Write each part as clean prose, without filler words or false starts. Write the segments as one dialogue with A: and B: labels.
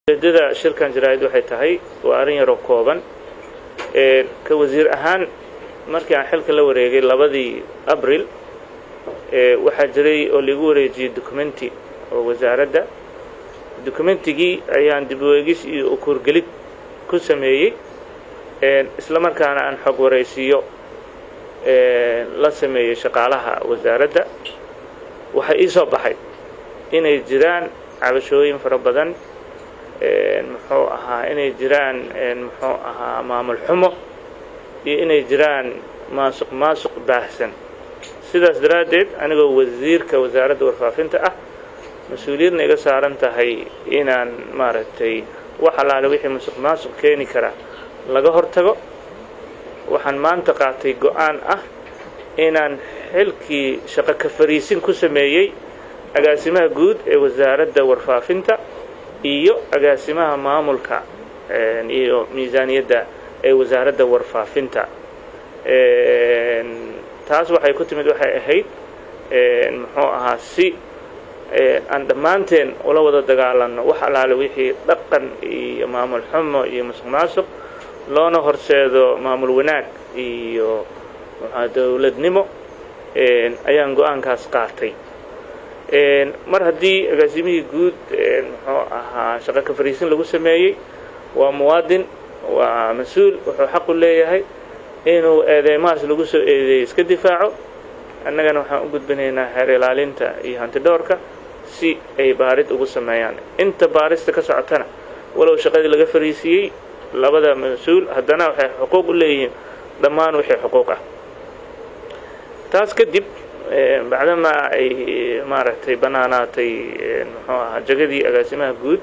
A: ujeedada shirkan jaraa'id waxay tahay waa arrin yar oo kooban ka wasiir ahaan markii aan xilka la wareegay 2 Abriil waxaa jiray oo lagu wareejiyay documenti oo wasaaradda documentigii ayaan dib u eegis iyo ukurgelid ku sameeyay isla markaana aan xog wareysiyo la sameeyay shaqaalaha wasaaradda waxa ii soo baxay inay jiraan cabashooyin fara badan muxuu ahaa inay jiraan muxuu ahaa maamul xumo iyo inay jiraan maasuq baahsan sidaas daraadeed anigoo wasiirka wasaaradda warfaafinta ah mas'uuliyadna iga saaran tahay inaan maaragtay wax alaale wixii maasuq keeni kara laga hortago waxaan maanta qaatay go'aan ah inaan xilkii shaqo ka fariisin ku sameeyay agaasimaha guud ee wasaaradda warfaafinta iyo agaasimaha maamulka iyo miisaaniyadda ee wasaaradda warfaafinta taas waxay ku timid waxay ahayd muxuu ahaa si aan dhammaanteen ula wada dagaalanno wax alaale wixii dhaqan iyo maamul xumo iyo musuqmaasuq loona horseedo maamul wanaag iyo dawladnimo ayaan go'aankaas qaatay mar haddii agaasimihii guud muxuu ahaa shaqo ka fariisin lagu sameeyay waa muwaadin waa mas'uul wuxuu xaq u leeyahay inuu eedeymahaas lagu soo eedeeyo iska difaaco annagana waxaan u gudbinaynaa xeer ilaalinta iyo hantidhowrka si ay baarid ugu sameeyaan inta baarista ka socotana walow shaqadii laga fariisiyey labada mas'uul haddana waxay xuquuq u leeyihiin dhammaan wixii xuquuq ah taas kadib bacdama ay maaragtay banaanaatay muxuu ahaa jagadii agaasimaha guud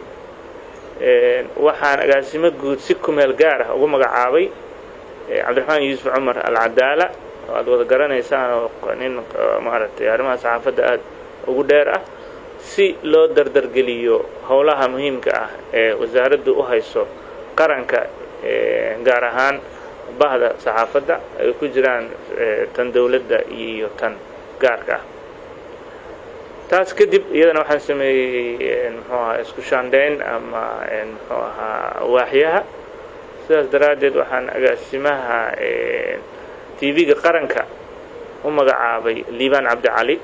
A: waxaan agaasimo guud si ku meel gaar ah ugu magacaabay cabdiraxmaan yuusuf cumar alcadaala oo aad wada garanaysaan oo nin maaragtay arrimaha saxaafadda aad ugu dheer ah si loo dardargeliyo howlaha muhiimka ah ee wasaaraddu u hayso qaranka gaar ahaan bahda saxaafadda ay ku jiraan tan dawladda iyo tan gaarka ah taas kadib iyadana waxaan sameeyay muxuu ahaa isku shaandhayn ama muxuu ahaa waaxyaha sidaas daraadeed waxaan agaasimaha TV-ga qaranka u magacaabay liibaan cabdi cali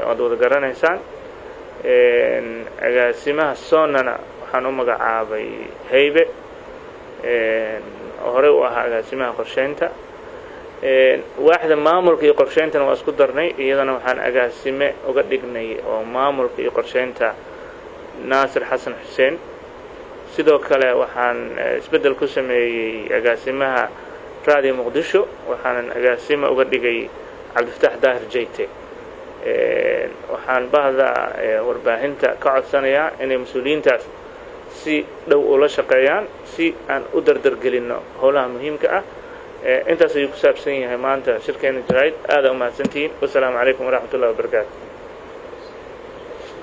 A: ood wada garanaysaan agaasimaha soonana waxaan u magacaabay haybe hore u ahaa agaasimaha qorsheynta waaxda maamulka iyo qorsheyntana waa isku darnay iyadana waxaan agaasime uga dhignay oo maamulka iyo qorsheynta naasir xasan xuseen sidoo kale waxaan isbedel ku sameeyay agaasimaha raadiyo muqdisho waxaan agaasime uga dhigay cabdifataax daahir jeyte waxaan bahda warbaahinta ka codsanayaa inay mas'uuliyiintaas si dhow ula shaqeeyaan si aan u dardargelinno howlaha muhiimka ah intaas ayuu ku saabsan yahay maanta shirkeena jaraa'id aad u mahadsantihiin wassalaamu calaykum waraxmatullahi wabarakaatu